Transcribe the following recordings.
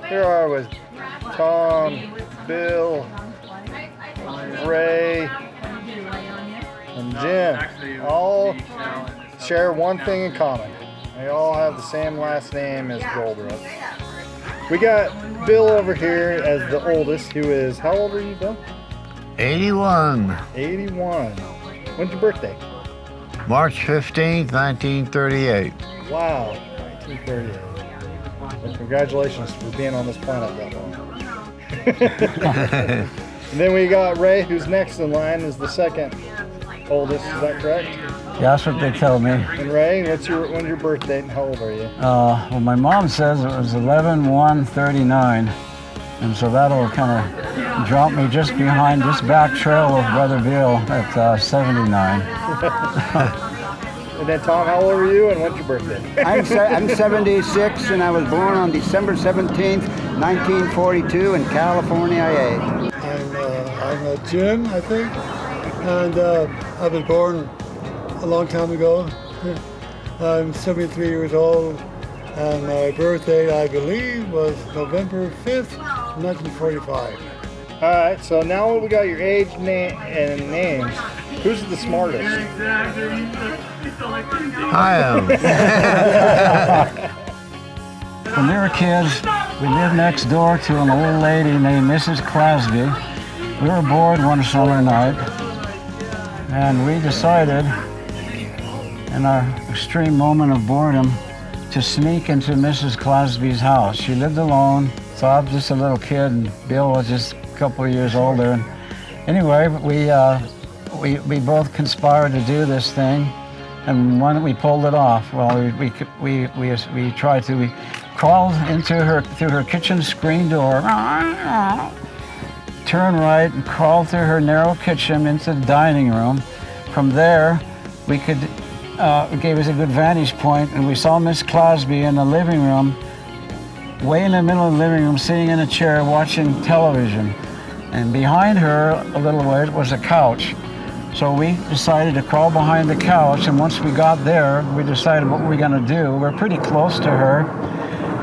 Here I are with Tom, Bill, Ray, and Jim. All share one thing in common. They all have the same last name as Goldrush. We got Bill over here as the oldest, who is, how old are you, Bill? 81. 81. When's your birthday? March 15th, 1938. Wow, 1938. Well, congratulations for being on this planet that long. And then we got Ray, who's next in line, is the second oldest. Is that correct? Yeah, that's what they tell me. And Ray, when's your birth date and how old are you? Well, my mom says it was 11/1/39, and so that'll kind of drop me just behind this back trail of Brother Bill at 79. And then Tom, how old are you and when's your birthday? I'm 76 and I was born on December 17th, 1942 in California, IA. I'm Jim, I think, and I was born a long time ago. I'm 73 years old, and my birthday, I believe, was November 5th, 1945. All right, so now we got your age and names. Who's the smartest? I am. When we were kids, we lived next door to an old lady named Mrs. Clasby. We were bored one summer night, and we decided, in our extreme moment of boredom, to sneak into Mrs. Clasby's house. She lived alone, so I was just a little kid, and Bill was just a couple of years older. And anyway, we both conspired to do this thing, and we pulled it off. Well, we tried to. We crawled through her kitchen screen door, turned right, and crawled through her narrow kitchen into the dining room. From there, we could. It gave us a good vantage point, and we saw Miss Clasby in the living room, way in the middle of the living room, sitting in a chair watching television. And behind her, a little ways, was a couch. So we decided to crawl behind the couch, and once we got there, we decided what we were going to do. We were pretty close to her,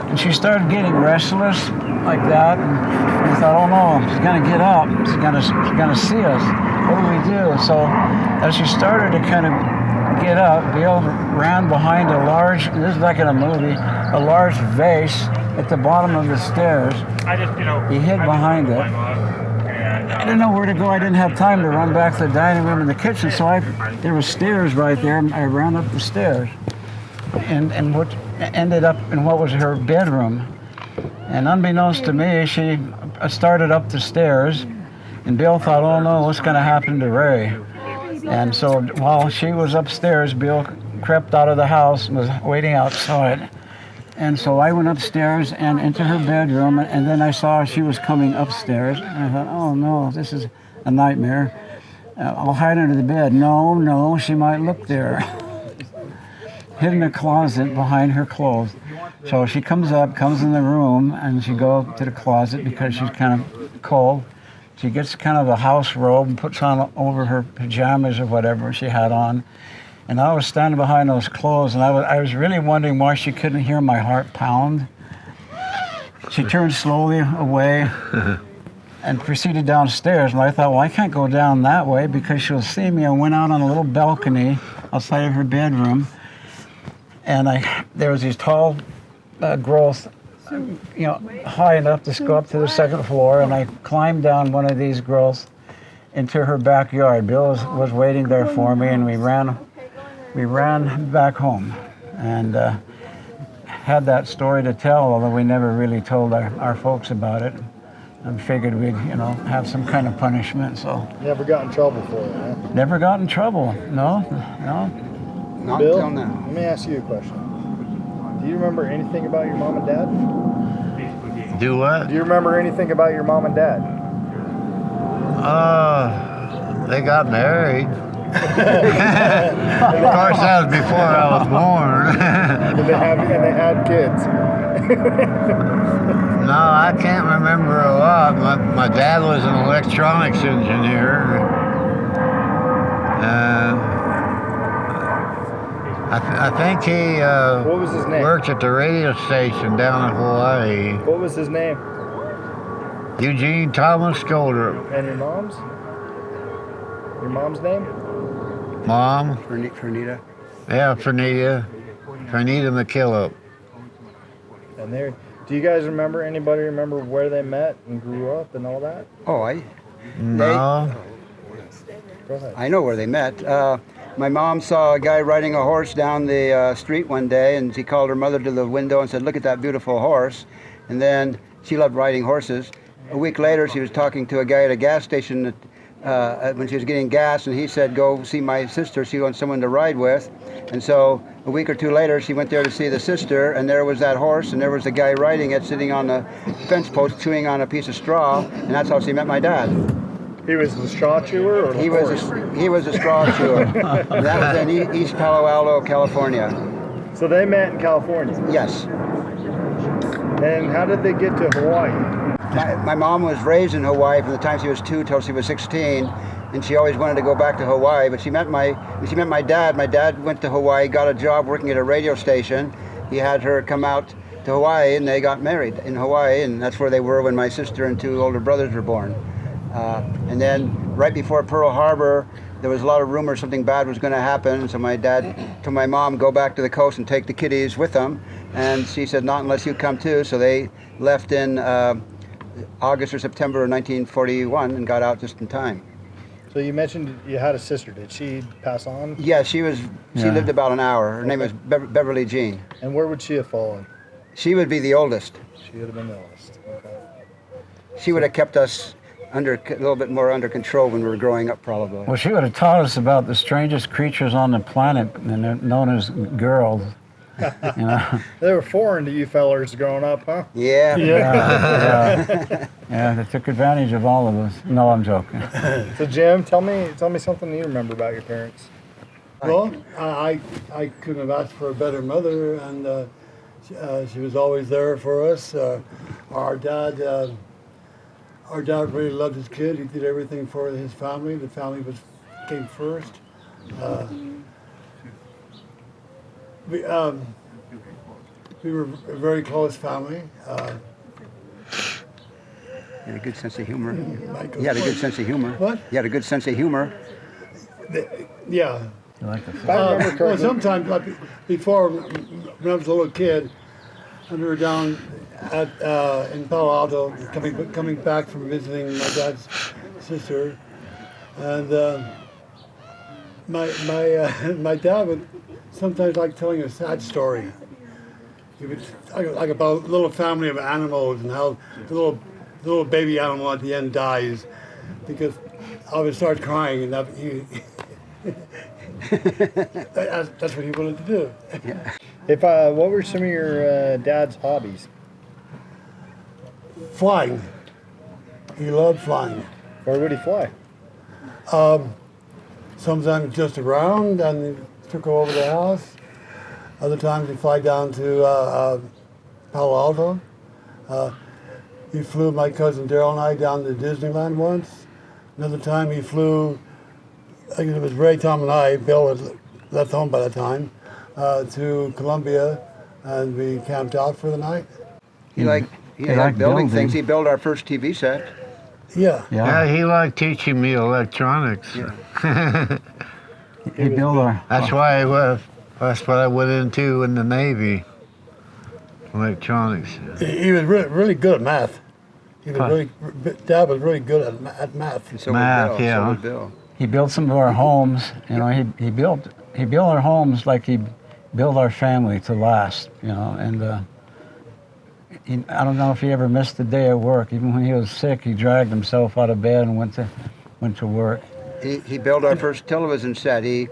and she started getting restless like that, and we thought, oh no, she's going to get up. She's going to see us. What do we do? So as she started to kind of get up, Bill ran behind a large, this is like in a movie, a large vase at the bottom of the stairs. He hid behind it. I didn't know where to go. I didn't have time to run back to the dining room and the kitchen, so there were stairs right there. I ran up the stairs and what ended up in what was her bedroom. And unbeknownst to me, she started up the stairs, and Bill thought, oh no, what's going to happen to Ray? And so while she was upstairs, Bill crept out of the house and was waiting outside. And so I went upstairs and into her bedroom, and then I saw she was coming upstairs. And I thought, oh no, this is a nightmare. I'll hide under the bed. No, she might look there. Hid in a closet behind her clothes. So she comes in the room, and she goes to the closet because she's kind of cold. She gets kind of a house robe and puts on over her pajamas or whatever she had on. And I was standing behind those clothes, and I was really wondering why she couldn't hear my heart pound. She turned slowly away and proceeded downstairs. And I thought, well, I can't go down that way because she'll see me. I went out on a little balcony outside of her bedroom, and there was these tall growths, high enough to go up to the second floor, and I climbed down one of these growths into her backyard. Bill was waiting there for me, and we ran back home, and had that story to tell, although we never really told our folks about it. I figured we'd, have some kind of punishment, so. Never got in trouble for it, huh? Never got in trouble, no. Not Bill, until now. let me ask you a question. Do you remember anything about your mom and dad? Do what? Do you remember anything about your mom and dad? They got married. Of course, that was before I was born. And they had kids. No, I can't remember a lot. My dad was an electronics engineer. I think he What was his name? worked at the radio station down in Hawaii. What was his name? Eugene Thomas Goldrup. And your mom's? Your mom's name? Mom? Fernita. Yeah, Fernita McKillop. And there. Do you guys remember? Anybody remember where they met and grew up and all that? Oh, No. Go ahead. I know where they met. My mom saw a guy riding a horse down the street one day, and she called her mother to the window and said, "Look at that beautiful horse." And then she loved riding horses. A week later, she was talking to a guy at a gas station when she was getting gas, and he said, "Go see my sister. She wants someone to ride with." And so a week or two later, she went there to see the sister, and there was that horse, and there was the guy riding it, sitting on the fence post, chewing on a piece of straw, and that's how she met my dad. He was the straw chewer, or the He was a straw chewer. And that was in East Palo Alto, California. So they met in California. Yes. And how did they get to Hawaii? My mom was raised in Hawaii from the time she was 2 till she was 16, and she always wanted to go back to Hawaii. But when she met my dad. My dad went to Hawaii, got a job working at a radio station. He had her come out to Hawaii, and they got married in Hawaii, and that's where they were when my sister and 2 older brothers were born. And then right before Pearl Harbor, there was a lot of rumors something bad was going to happen. So my dad told my mom, "Go back to the coast and take the kiddies with them." And she said, "Not unless you come too." So they left in August or September of 1941 and got out just in time. So you mentioned you had a sister. Did she pass on? Yeah, she lived about an hour. Her name was Beverly Jean. And where would she have fallen? She would be the oldest. She would have been the oldest. Okay. She would have kept us a little bit more under control when we were growing up, probably. Well, she would have taught us about the strangest creatures on the planet, and they're known as girls. You know? They were foreign to you fellers growing up, huh? Yeah. Yeah, they took advantage of all of us. No, I'm joking. So Jim, tell me something you remember about your parents. Well, I couldn't have asked for a better mother, and she was always there for us. Our dad really loved his kid. He did everything for his family. The family came first. We were a very close family. He had a good sense of humor. Michael- He had a good sense of humor. What? He had a good sense of humor. Yeah. You like the If I remember Well, correctly, sometimes, like before, when I was a little kid, and we were down in Palo Alto, coming back from visiting my dad's sister, and my dad would sometimes like telling a sad story. He would like about a little family of animals and how the little baby animal at the end dies, because I would start crying, and that's what he wanted to do. what were some of your dad's hobbies? Flying. He loved flying. Where would he fly? Sometimes just around, and he took over the house. Other times he'd fly down to Palo Alto. He flew my cousin Daryl and I down to Disneyland once. Another time he flew, I think it was Ray, Tom, and I, Bill had left home by that time, to Columbia, and we camped out for the night. He liked building things. He built our first TV set. Yeah. Yeah, he liked teaching me electronics. Yeah. He built our. That's what I went into in the Navy. Electronics. He was really good at math. Dad was really good at math. And so Math, would Bill. yeah. So would Bill. He built some of our homes. You know, he built our homes like he built our family to last. You know, and I don't know if he ever missed a day of work. Even when he was sick, he dragged himself out of bed and went to work. He built our first television set. He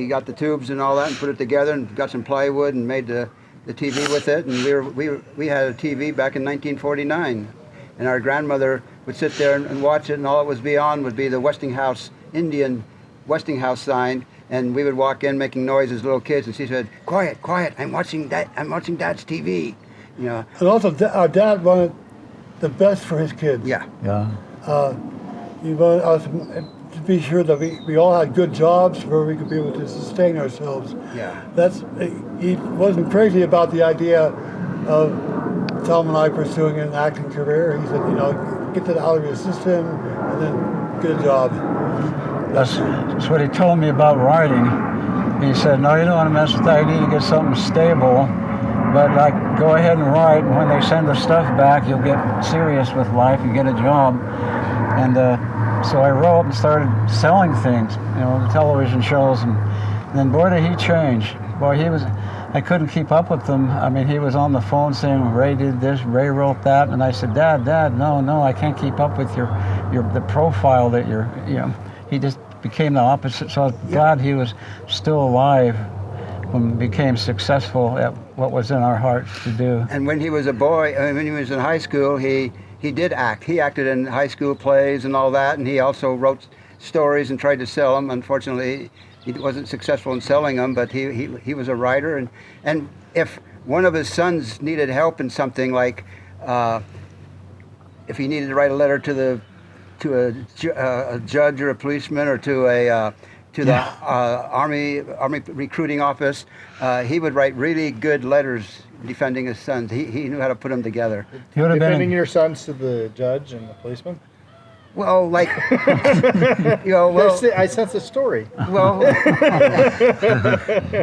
got the tubes and all that and put it together and got some plywood and made the TV with it. And we had a TV back in 1949, and our grandmother would sit there and watch it, and all it was beyond would be the Westinghouse Westinghouse sign. And we would walk in making noise as little kids, and she said, "Quiet, quiet! I'm watching Dad's TV." You know. And also, our dad wanted the best for his kids. Yeah. Yeah. He wanted us to be sure that we all had good jobs where we could be able to sustain ourselves. Yeah. He wasn't crazy about the idea of Tom and I pursuing an acting career. He said, you know, get that out of your system and then get a job. That's what he told me about writing. He said, no, you don't want to mess with that. You need to get something stable. But like, go ahead and write, and when they send the stuff back, you'll get serious with life and get a job. And so I wrote and started selling things, you know, the television shows, and then boy, did he change. Boy, I couldn't keep up with him. I mean, he was on the phone saying, Ray did this, Ray wrote that, and I said, Dad, no, I can't keep up with the profile that you know. He just became the opposite, so I was glad he was still alive when we became successful at what was in our hearts to do. And when he was a boy, when he was in high school, he did act. He acted in high school plays and all that, and he also wrote stories and tried to sell them. Unfortunately, he wasn't successful in selling them, but he was a writer. And if one of his sons needed help in something, like if he needed to write a letter to a judge or a policeman, or to the army recruiting office, he would write really good letters defending his sons. He knew how to put them together. Defending your sons to the judge and the policeman? Well, like, you know, well, I sense a story. Well,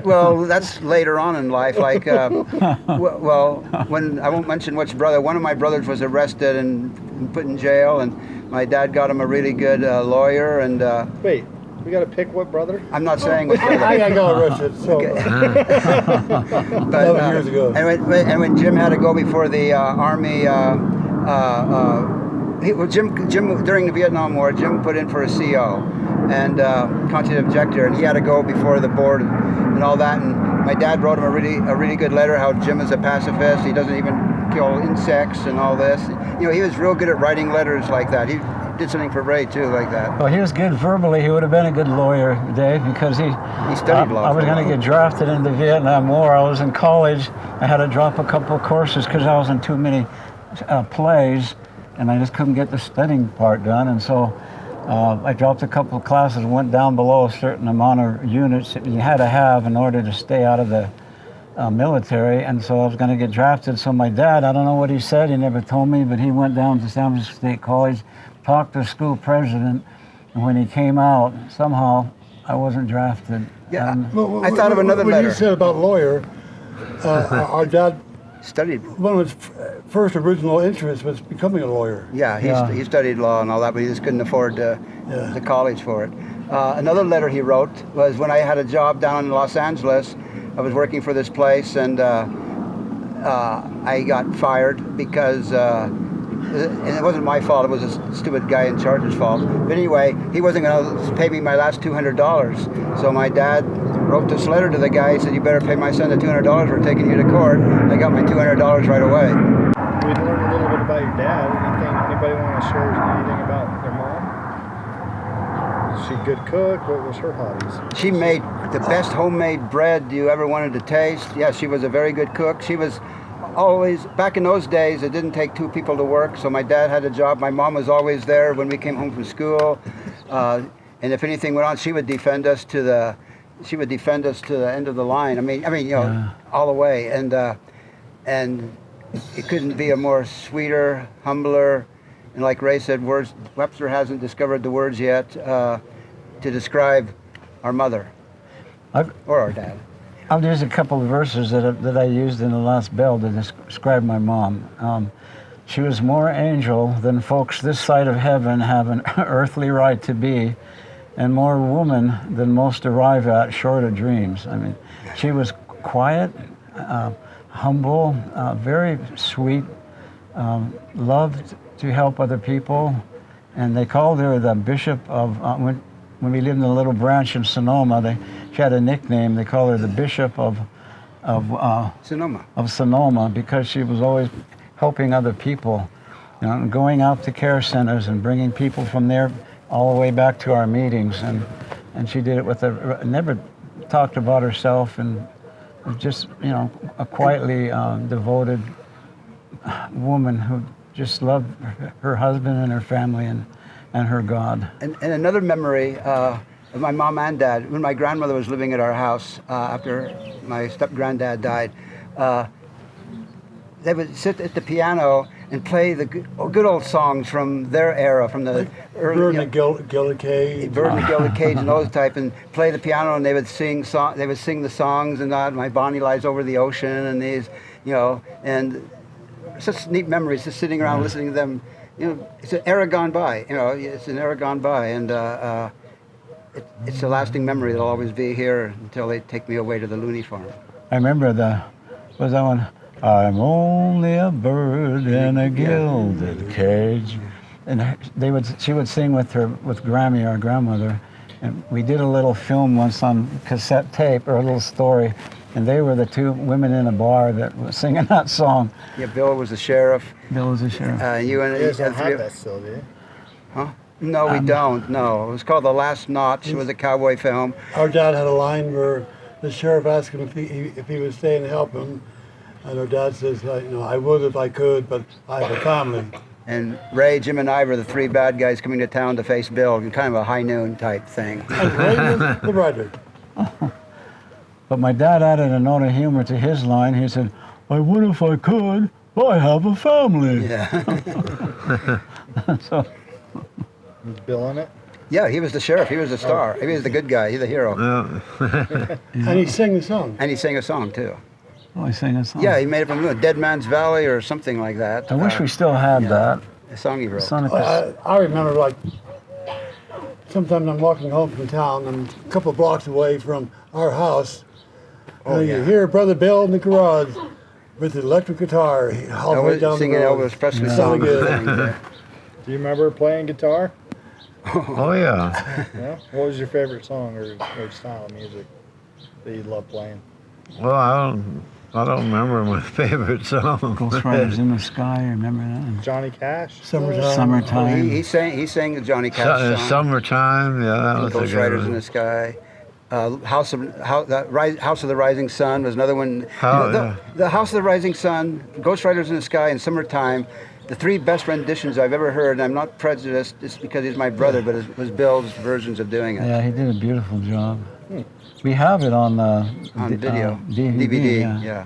well, that's later on in life. Like, well, when I won't mention which brother. One of my brothers was arrested and put in jail, and my dad got him a really good lawyer. And wait, we got to pick what brother? I'm not saying which brother. I got arrested, so Okay. 11 years ago. And when Jim had to go before the army. Jim during the Vietnam War, Jim put in for a CO and constituted objector, and he had to go before the board and all that. And my dad wrote him a really good letter how Jim is a pacifist. He doesn't even kill insects and all this. You know, he was real good at writing letters like that. He did something for Ray too, like that. Well, he was good verbally. He would have been a good lawyer, Dave, because he studied law. I was going to get drafted into the Vietnam War. I was in college. I had to drop a couple of courses because I was in too many plays, and I just couldn't get the studying part done. And so I dropped a couple of classes and went down below a certain amount of units that you had to have in order to stay out of the military. And so I was going to get drafted. So my dad, I don't know what he said, he never told me, but he went down to San Francisco State College, talked to the school president, and when he came out, somehow I wasn't drafted. Yeah, I thought of another letter. What you said about lawyer, our dad studied. One of his first original interests was becoming a lawyer. Yeah, he studied law and all that, but he just couldn't afford the college for it. Another letter he wrote was when I had a job down in Los Angeles. I was working for this place, and I got fired because, and it wasn't my fault, it was a stupid guy in charge's fault. But anyway, he wasn't going to pay me my last $200. So my dad wrote this letter to the guy. He said, "You better pay my son the $200. We're taking you to court." I got my $200 right away. We learned a little bit about your dad. Anybody want to share anything about their mom? Was she a good cook? What was her hobbies? She made the best homemade bread you ever wanted to taste. Yeah, she was a very good cook. She was always, back in those days, it didn't take two people to work, so my dad had a job. My mom was always there when we came home from school. And if anything went on, she would defend us to the end of the line. I mean, you know, all the way. And it couldn't be a more sweeter, humbler, and like Ray said, words. Webster hasn't discovered the words yet to describe our mother or our dad. I'll use a couple of verses that I used in the last bell to describe my mom. She was more angel than folks this side of heaven have an earthly right to be, and more woman than most arrive at short of dreams. I mean, she was quiet, humble, very sweet, loved to help other people, and they called her the Bishop of, when we lived in a little branch in Sonoma, she had a nickname. They called her the Bishop of Sonoma because she was always helping other people, you know, going out to care centers and bringing people from there all the way back to our meetings, and she did it with never talked about herself, and just, you know, a quietly devoted woman who just loved her husband and her family, and and her God. And another memory of my mom and dad, when my grandmother was living at our house after my step-granddad died, they would sit at the piano and play the good old songs from their era, from the early... Bird and Gilded Cage. Bird and the Gilded Cage and those type, and play the piano, and they would sing the songs and that. My Bonnie Lies Over the Ocean, and these, and such neat memories, just sitting around listening to them. It's an era gone by. It's an era gone by, and it's a lasting memory that'll always be here until they take me away to the loony farm. I remember was that one? I'm only a bird in a gilded cage, and she would sing with Grammy, our grandmother, and we did a little film once on cassette tape, or a little story, and they were the two women in a bar that were singing that song. Yeah, Bill was the sheriff. Bill was the sheriff. You and You guys don't have that still, do you? Huh? No, we don't. No, it was called The Last Notch. It was a cowboy film. Our dad had a line where the sheriff asked him if he would stay and help him, and our dad says, I would if I could, but I have a family. And Ray, Jim, and I were the three bad guys coming to town to face Bill, kind of a high noon type thing. And Ray was the writer. But my dad added a note of humor to his line. He said, I would if I could, I have a family. Yeah. So, Was Bill in it? Yeah, he was the sheriff. He was the star. He was the good guy. He's the hero. And he sang the song. And he sang a song, too. I sang a song. Yeah, he made it from Dead Man's Valley or something like that. I wish we still had that. A song he wrote. Sonic I remember, sometimes I'm walking home from town, and a couple of blocks away from our house, and you hear Brother Bill in the garage with the electric guitar halfway down singing the road. Elvis Presley Yeah. songs. Good. Do you remember playing guitar? Oh yeah. Yeah. What was your favorite song or style of music that you love playing? Well, I don't remember my favorite song. Ghost Riders in the Sky, remember that? Johnny Cash? Summertime. Summertime. He sang the Johnny Cash song. Summertime, yeah, that was a Ghost good Riders in one. the Sky. House of the Rising Sun was another one. Yeah. The House of the Rising Sun, Ghost Riders in the Sky, and Summertime, the three best renditions I've ever heard, and I'm not prejudiced just because he's my brother, but it was Bill's versions of doing it. Yeah, he did a beautiful job. We have it on Video. DVD. Yeah.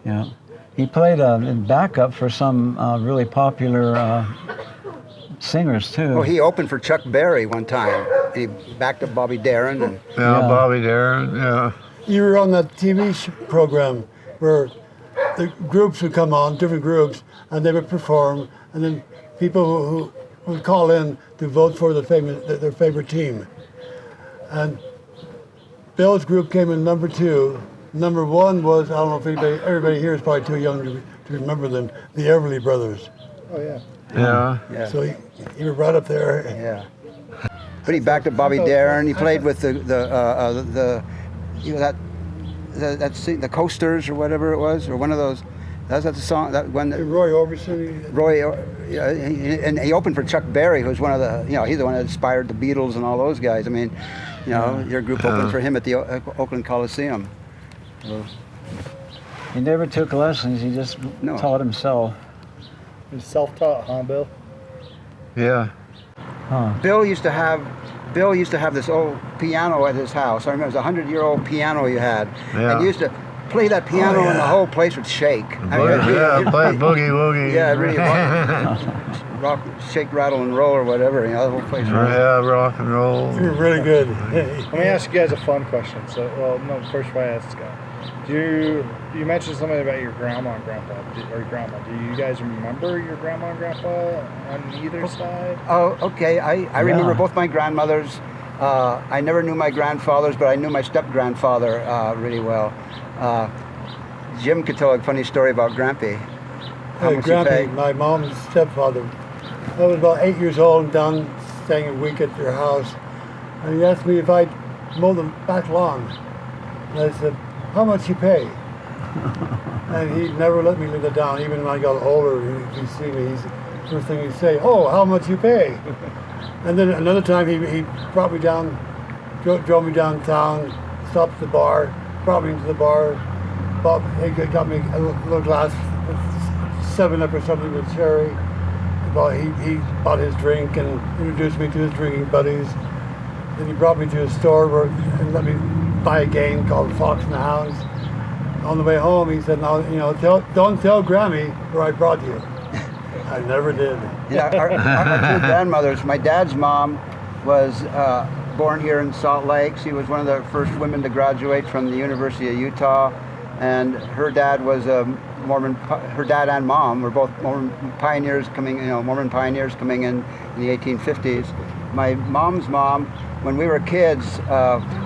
Yeah. He played in backup for some really popular singers too. Oh, he opened for Chuck Berry one time. And he backed up Bobby Darin. And Yeah, Yeah. Bobby Darin, yeah. You were on that TV program where the groups would come on, different groups, and they would perform, and then people who would call in to vote for their favorite team. And Bill's group came in number 2. Number 1 was, I don't know if everybody here is probably too young to remember them, the Everly Brothers. Oh, yeah. Yeah. yeah. So he was right up there. Yeah. But he backed up Bobby Darin. He played with the the Coasters or whatever it was, or one of those. That's the song that when Roy Orbison. Roy, and he opened for Chuck Berry, who's one of the, he's the one that inspired the Beatles and all those guys. I mean, your group opened for him at the Oakland Coliseum. So, He never took lessons. He just No. taught himself. He's self-taught, huh, Bill? Yeah. Bill used to have this old piano at his house. I remember it was a 100-year-old piano he had, Yeah. and he used to play that piano and the whole place would shake. I mean, Play Boogie Woogie. Yeah, it really rock, shake, rattle, and roll or whatever. The whole place. Yeah, rock and roll. You were really good. Let me ask you guys a fun question. So, first before I ask this guy. You mentioned something about your grandma and grandpa, or your grandma. Do you guys remember your grandma and grandpa on either side? Oh, okay. I remember both my grandmothers. I never knew my grandfathers, but I knew my step-grandfather really well. Jim could tell a funny story about Grampy. How much he Grampy, paid. my mom's stepfather. I was about 8 years old and down staying a week at their house. And he asked me if I'd mow the back lawn. And I said, how much you pay? And he never let me live it down. Even when I got older, he'd see me, first thing he'd say, oh, how much you pay? And then another time he brought me down, drove me downtown, stopped at the bar, brought me into the bar, he got me a little glass of 7-Up or something with cherry. he bought his drink and introduced me to his drinking buddies. Then he brought me to a store and let me buy a game called Fox and the Hounds. On the way home, he said, "No, don't tell Grammy where I brought you." I never did. Yeah, our two grandmothers. My dad's mom was born here in Salt Lake. She was one of the first women to graduate from the University of Utah, and her dad was a Mormon. Her dad and mom were both Mormon pioneers coming in the 1850s. My mom's mom, when we were kids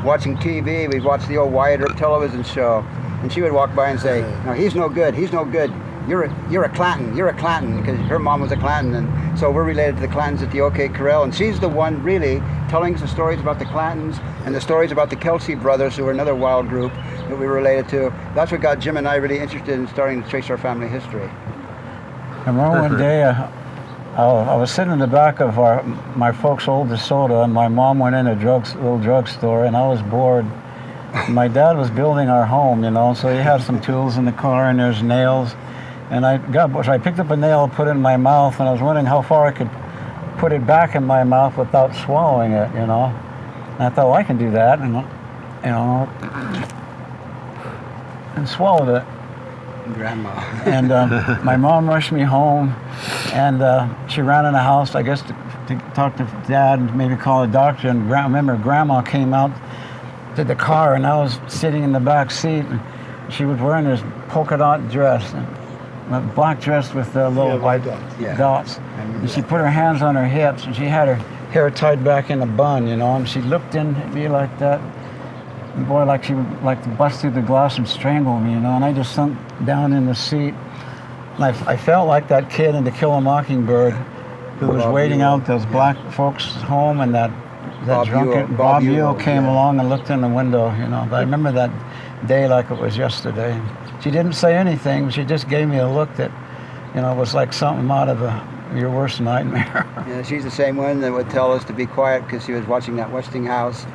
watching TV, we'd watch the old Wyatt Earp television show, and she would walk by and say, "No, he's no good. He's no good. You're a Clanton. You're a Clanton," because her mom was a Clanton, and so we're related to the Clantons at the OK Corral, and she's the one really telling us the stories about the Clantons and the stories about the Kelsey brothers, who were another wild group that we were related to. That's what got Jim and I really interested in starting to trace our family history. I remember one day I was sitting in the back of my folks' old DeSoto, and my mom went in a little drugstore, and I was bored. My dad was building our home, so he had some tools in the car, and there's nails. And I picked up a nail, put it in my mouth, and I was wondering how far I could put it back in my mouth without swallowing it, And I thought, well, I can do that, and swallowed it. Grandma. And my mom rushed me home, and she ran in the house, I guess, to talk to Dad and maybe call a doctor. And I remember Grandma came out to the car, and I was sitting in the back seat, and she was wearing this polka dot dress, a black dress with little white dots. And she put her hands on her hips, and she had her hair tied back in a bun, and she looked in at me like that. And boy, like she would like to bust through the glass and strangle me, and I just sunk down in the seat. And I felt like that kid in To Kill a Mockingbird who was waiting out those black folks' home, and that drunken Bob Ewell came along and looked in the window, But I remember that day like it was yesterday. She didn't say anything. She just gave me a look that, was like something out of your worst nightmare. Yeah, she's the same one that would tell us to be quiet because she was watching that Westinghouse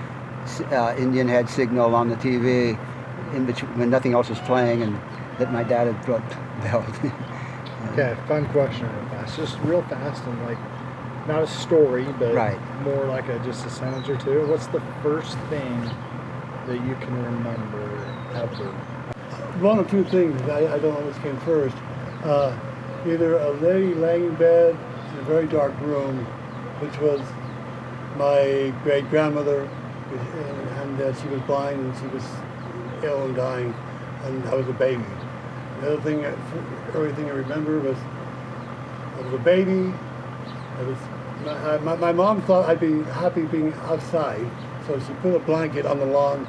Indian head signal on the TV in between when nothing else was playing, and that my dad had belled. Okay, fun question real fast. Just real fast and not a story, but more like just a sentence or two. What's the first thing that you can remember ever? One of two things. I don't know which came first. Either a lady laying in bed in a very dark room, which was my great-grandmother, and she was blind and she was ill and dying, and I was a baby. The other thing, early thing I remember was I was a baby. My mom thought I'd be happy being outside, so she put a blanket on the lawn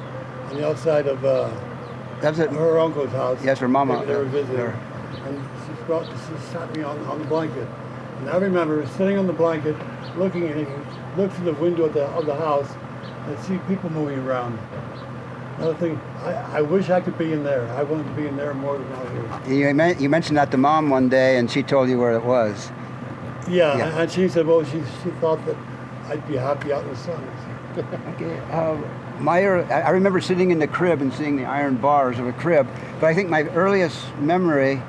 on the outside of her uncle's house. Yes, her mama. They were visiting her. And she sat me on the blanket. And I remember sitting on the blanket, looking through the window of the house, and see people moving around. Another thing, I wish I could be in there. I wanted to be in there more than out here. You mentioned that to Mom one day, and she told you where it was. Yeah. And she said, well, she thought that I'd be happy out in the sun. Okay. I remember sitting in the crib and seeing the iron bars of a crib, but I think my earliest memory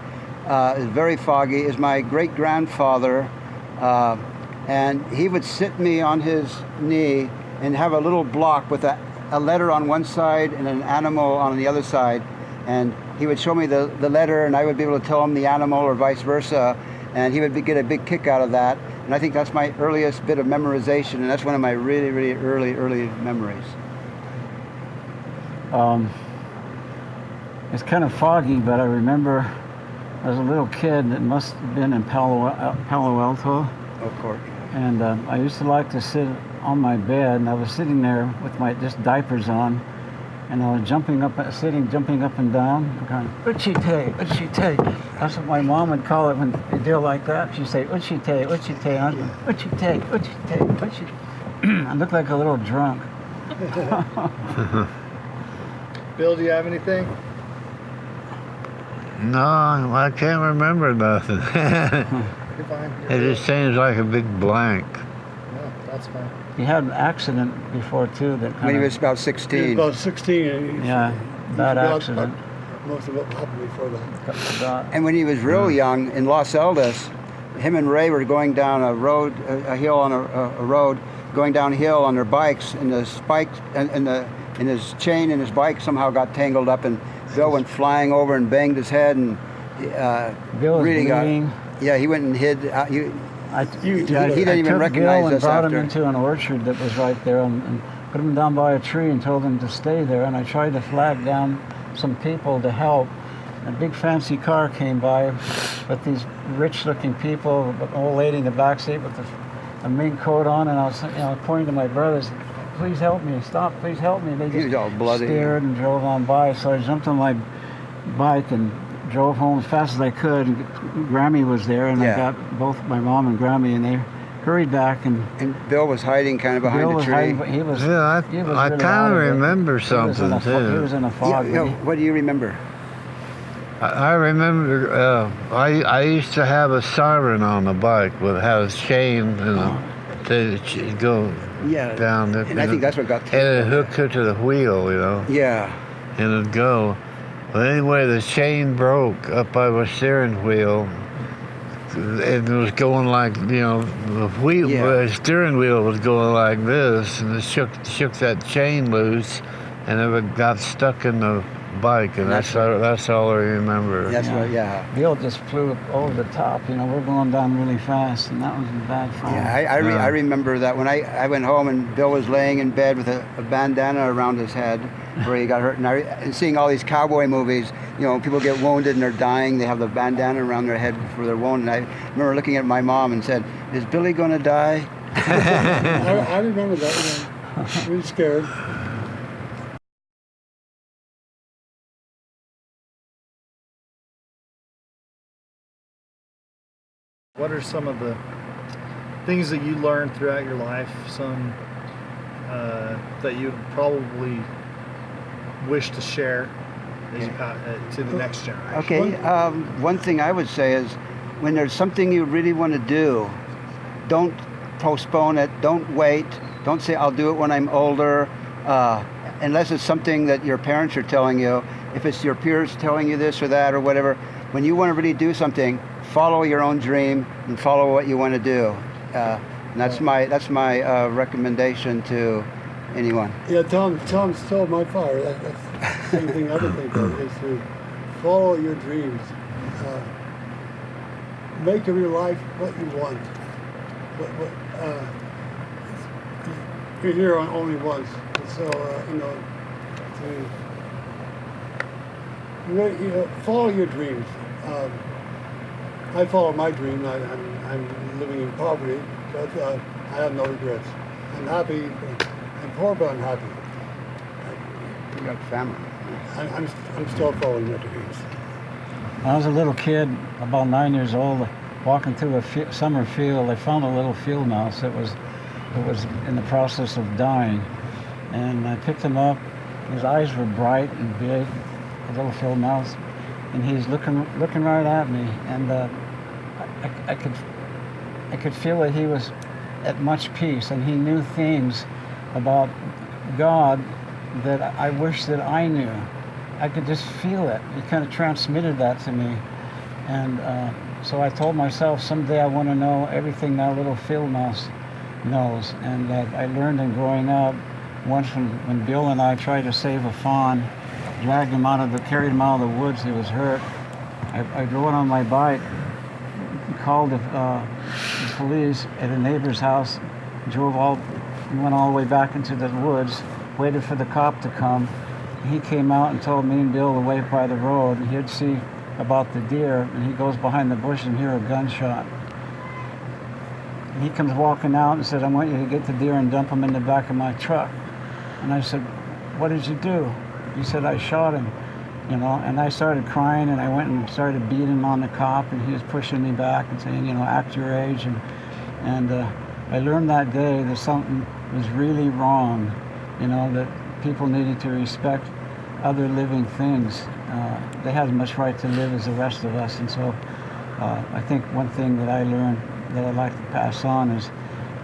is very foggy, is my great-grandfather, and he would sit me on his knee and have a little block with a letter on one side and an animal on the other side, and he would show me the letter, and I would be able to tell him the animal or vice versa, and he would get a big kick out of that. And I think that's my earliest bit of memorization, and that's one of my really, really early memories. It's kind of foggy, but I remember as a little kid, it must have been in Palo Alto. Of course. And I used to like to sit on my bed, and I was sitting there with my just diapers on, and I was jumping up and down, going, "Uchite, uchite." That's what my mom would call it when they deal like that. She'd say, "Uchite, uchite," uchite, uchite, uchite. I looked like a little drunk. Bill, do you have anything? No, I can't remember nothing. You're fine. It just seems like a big blank. No, that's fine. He had an accident before too. When he was about 16. He was about 16. Bad accident. Most of what happened before that. And when he was real young in Los Altos, him and Ray were going down a road, a hill on a road, going downhill on their bikes, and the spike and his chain and his bike somehow got tangled up, and Bill went flying over and banged his head, and Bill was really bleeding. he went and hid. He didn't even recognize Bill and us brought after. him into an orchard that was right there, and put him down by a tree and told him to stay there. And I tried to flag down some people to help. A big fancy car came by with these rich-looking people, an old lady in the back seat with a mink coat on, and I was pointing to my brothers, please help me, stop, please help me. And they He was all just bloody. stared and drove on by. So I jumped on my bike and drove home as fast as I could. And Grammy was there, and I got both my mom and Grammy, and they hurried back. And Bill was hiding kind of behind Bill a was tree. hiding, but he was Yeah, he was I really kind out of it. remember He was in something a too. He was in a fog. What do you remember? I remember I used to have a siren on the bike with had a chain and to go down there. And I think that's what got And it hooked it to the wheel, Yeah. and it'd go. But anyway, the chain broke up by the steering wheel. And it was going like, the wheel, the steering wheel was going like this, and it shook that chain loose, and it got stuck in the bike, and that's all I remember. That's right, yeah. Bill just flew over the top. We're going down really fast, and that was a bad fall. Yeah, I remember that when I went home and Bill was laying in bed with a bandana around his head where he got hurt, and seeing all these cowboy movies, people get wounded and they're dying, they have the bandana around their head before they're wounded. And I remember looking at my mom and said, is Billy going to die? I remember that. Really scared. What are some of the things that you learned throughout your life, some that you probably wish to share as to the next generation? Okay, one thing I would say is when there's something you really want to do, don't postpone it, don't wait, don't say I'll do it when I'm older, unless it's something that your parents are telling you. If it's your peers telling you this or that or whatever, when you want to really do something, follow your own dream and follow what you want to do. And that's my recommendation to anyone. Yeah, Tom stole my fire. That's the same thing I would think of, is to follow your dreams. Make of your life what you want. You're here only once, and so follow your dreams. I follow my dream. I'm living in poverty, but I have no regrets. I'm happy. I'm poor, but I'm happy. You got family. I'm still following my dreams. When I was a little kid, about 9 years old, walking through a summer field, I found a little field mouse that was in the process of dying, and I picked him up. His eyes were bright and big, a little field mouse, and he's looking right at me, and I could feel that he was at much peace, and he knew things about God that I wish that I knew. I could just feel it. He kind of transmitted that to me, and so I told myself someday I want to know everything that little field mouse knows. And I learned in growing up, once when Bill and I tried to save a fawn, carried him out of the woods. He was hurt. I drove on my bike, called the police at a neighbor's house, went all the way back into the woods, waited for the cop to come. He came out and told me and Bill to wait by the road, and he'd see about the deer, and he goes behind the bush and hear a gunshot. And he comes walking out and said, I want you to get the deer and dump him in the back of my truck. And I said, what did you do? He said, I shot him, and I started crying, and I went and started beating on the cop, and he was pushing me back and saying, act your age. And I learned that day that something was really wrong, that people needed to respect other living things. They had as much right to live as the rest of us. And so I think one thing that I learned that I'd like to pass on is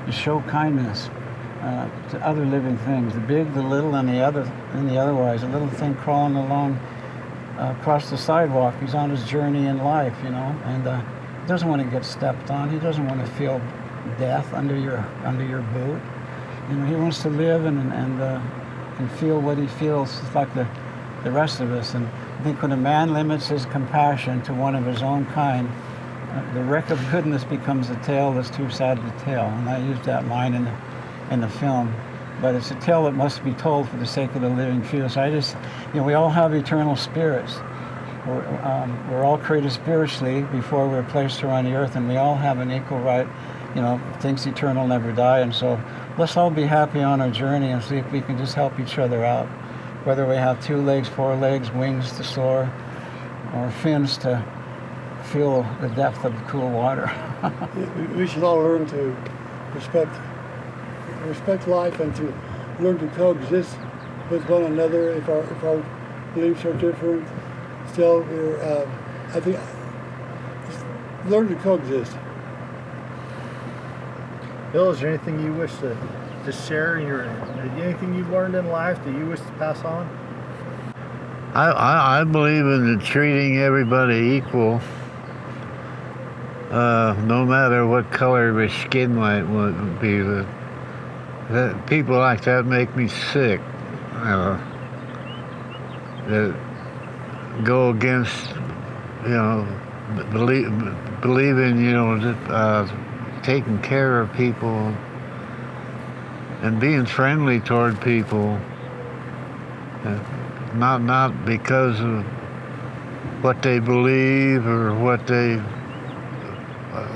to show kindness to other living things, the big, the little, and the otherwise. A little thing crawling along across the sidewalk, he's on his journey in life, and doesn't want to get stepped on. He doesn't want to feel death under your boot. You know, he wants to live and feel what he feels like the rest of us. And I think when a man limits his compassion to one of his own kind, the wreck of goodness becomes a tale that's too sad to tell. And I used that line in the film. But it's a tale that must be told for the sake of the living few. So I just, you know, we all have eternal spirits. We're all created spiritually before we're placed here on the earth, and we all have an equal right. You know, things eternal never die. And so let's all be happy on our journey and see if we can just help each other out. Whether we have 2 legs, 4 legs, wings to soar, or fins to feel the depth of cool water. We should all learn to respect life and to learn to coexist with one another. If our beliefs are different, still, I think, learn to coexist. Bill, is there anything you wish to just share? Anything you've learned in life that you wish to pass on? I believe in treating everybody equal, no matter what color their skin might be. That people like that make me sick. That go against, you know, believing, you know, taking care of people and being friendly toward people, not because of what they believe or what they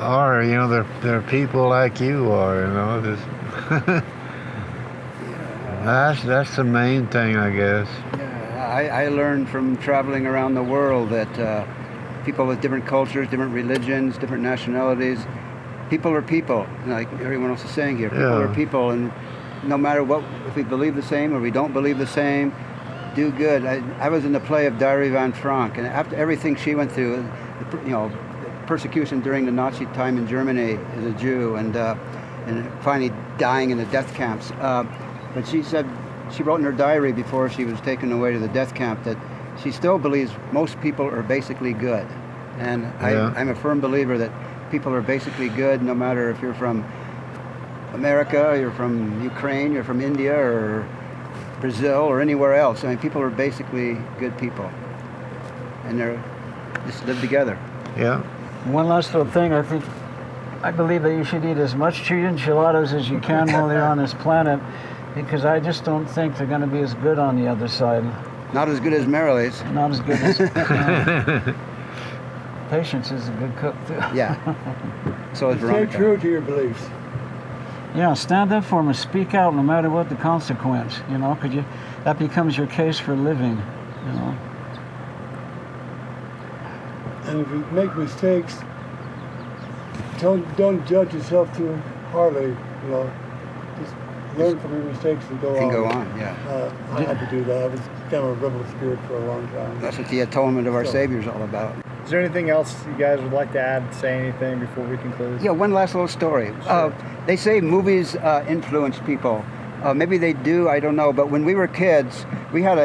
are. You know, they're people like you are. You know, just that's the main thing, I guess. Yeah, I learned from traveling around the world that people with different cultures, different religions, different nationalities, people are people, like everyone else is saying here. People are people, and no matter what, if we believe the same or we don't believe the same, do good. I was in the play of Diary of Anne Frank, and after everything she went through, you know, persecution during the Nazi time in Germany as a Jew, and finally dying in the death camps. But she said, she wrote in her diary before she was taken away to the death camp that she still believes most people are basically good. And I'm a firm believer that people are basically good, no matter if you're from America, you're from Ukraine, you're from India, or Brazil, or anywhere else. I mean, people are basically good people. And they're just live together. Yeah. One last little thing, I believe that you should eat as much enchiladas as you can while you're on this planet, because I just don't think they're going to be as good on the other side. Not as good as Marilee's. Not as good as... Patience is a good cook, too. Yeah. So is Stay Veronica. true to your beliefs. Yeah, stand up for them and speak out no matter what the consequence, you know, because that becomes your case for living, you know. And if you make mistakes, don't judge yourself too hardly, you know. Just learn from your mistakes and go on. And go on, yeah. I had to do that. I was kind of a rebel spirit for a long time. That's what the atonement of our Savior is all about. Is there anything else you guys would like to add, say anything before we conclude? Yeah, one last little story. Sure. They say movies influence people. Maybe they do, I don't know. But when we were kids, we had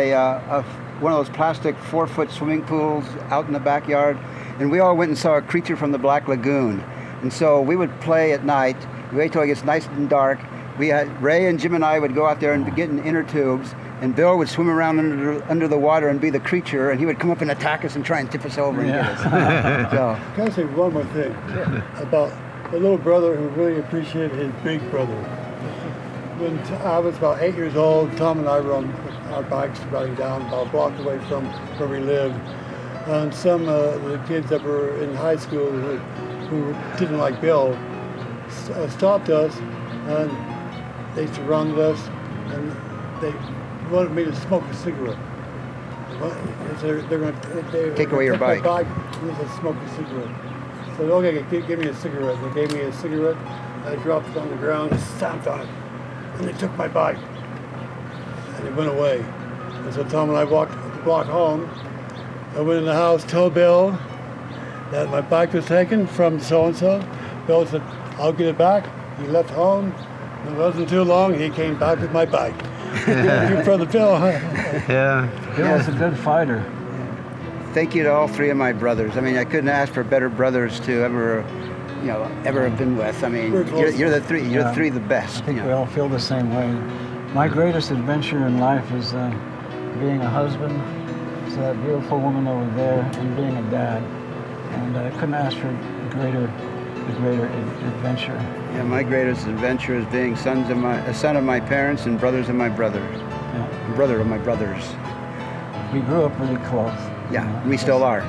one of those plastic 4-foot swimming pools out in the backyard, and we all went and saw A Creature from the Black Lagoon. And so we would play at night. We wait till it gets nice and dark. Ray and Jim and I would go out there and get in inner tubes, and Bill would swim around under the water and be the creature, and he would come up and attack us and try and tip us over and get us. So, Can I say one more thing about a little brother who really appreciated his big brother? When I was about 8 years old, Tom and I were on our bikes riding down about a block away from where we lived, and some of the kids that were in high school who didn't like Bill stopped us, and they surrounded us, and they wanted me to smoke a cigarette. They're going to Take away your bike. My bike and they said, smoke a cigarette. I said, okay, give me a cigarette. They gave me a cigarette. I dropped it on the ground and stamped on it. And they took my bike. And it went away. And so Tom and I walked the block home. I went in the house, told Bill that my bike was taken from so-and-so. Bill said, I'll get it back. He left home. And it wasn't too long, he came back with my bike. Your brother Bill. Yeah. Bill was a good fighter. thank you to all three of my brothers. I mean, I couldn't ask for better brothers to ever have been with. I mean, you're the three. You're the three the best. I think we all feel the same way. My greatest adventure in life is being a husband to that beautiful woman over there and being a dad. And I couldn't ask for a greater adventure. Yeah, my greatest adventure is being a son of my parents and brothers of my brother. Yeah. Brother of my brothers. We grew up really close. Yeah, we still are.